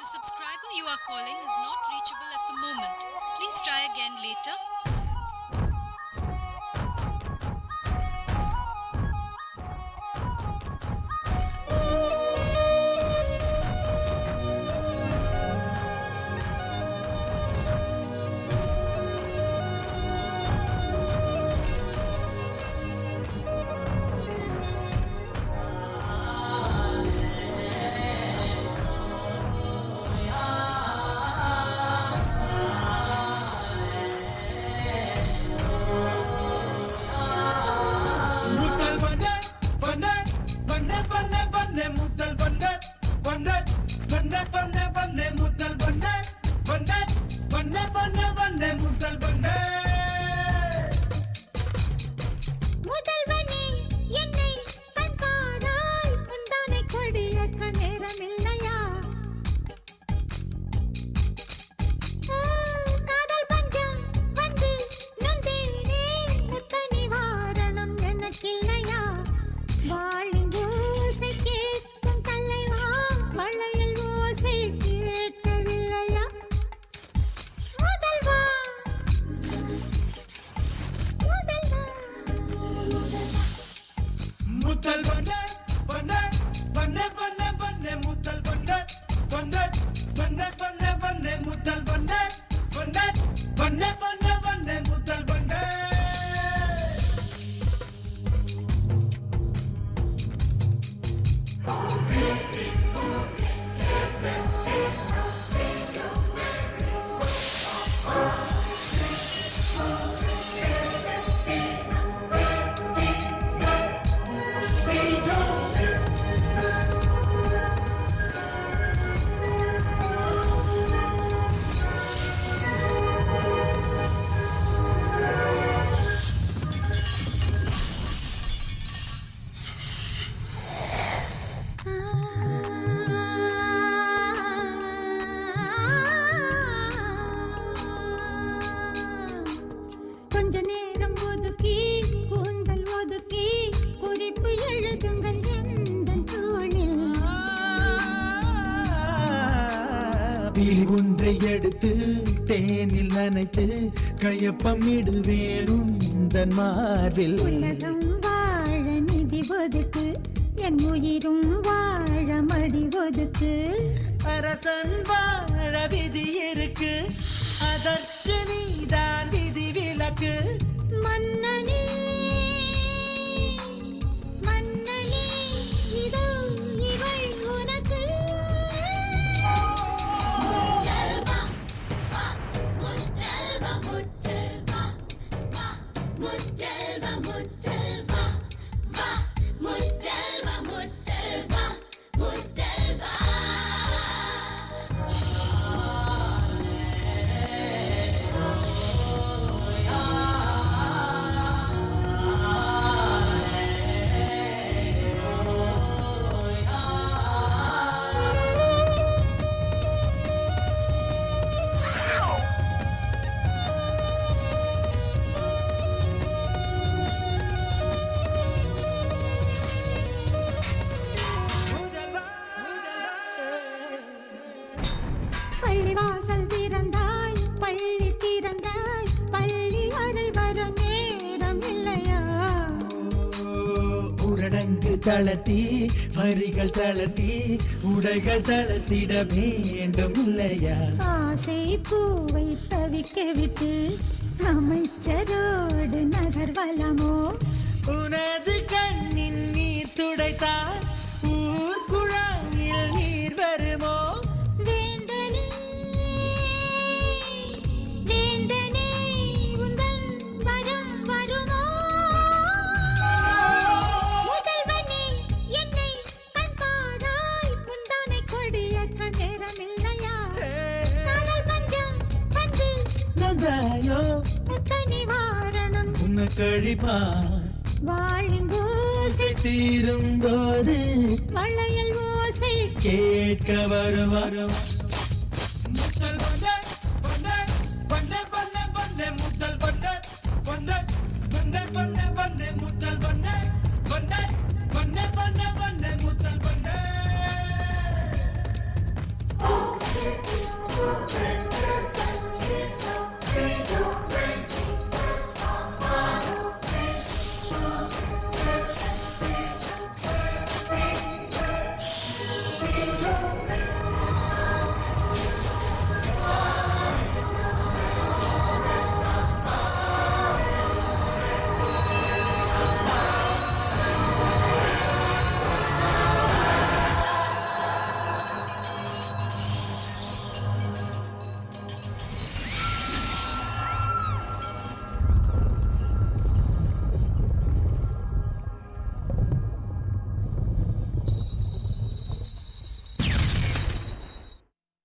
The subscriber you are calling is not reachable at the moment. Please try again later. ஒன்றை எடுத்து தேனில் நனைத்து கையப்பமிடுவேன் உந்தன் மார்பில். உலகம் வாழ நிதி ஒதுக்கு, என் உயிரும் வாழ மடி ஒதுக்கு. அரசன் வாழ விதி இருக்கு, அதற்கு நீதான் விதி விலக்கு. மன்னனே மன்னனே, இதோ இவள் உனக்கு. பள்ளிவாசல் திறந்தாய், பள்ளி திறந்தாய், பள்ளி அறை வர நேரம் இல்லையா? உரடங்கு தளர்த்தி வரிகள் தளர்த்தி உடைகள் தளர்த்திட வேண்டும் இல்லையா? ஆசை பூவை தவிக்க விட்டு அமைச்சரோடு நகர்வலமோ? உனது கண்ணின் நீர் துடைத்தால் ஊர் குழாயில் நீர் வருமோ? வேந்தனே வேந்தனே, உந்தன் வரம் வருமோ? முதல்வனே என்னை கண்பாராய், முந்தானை கொடியற்ற நேரமில்லையா? காதல் பஞ்சம் வந்து நந்தாயோ முத்த நிவாரணம் உன்னை கழிப்பான் வாழின் ஓசை தீரும் போது வளையல் ஓசை கேட்க வரும். Oh Hey,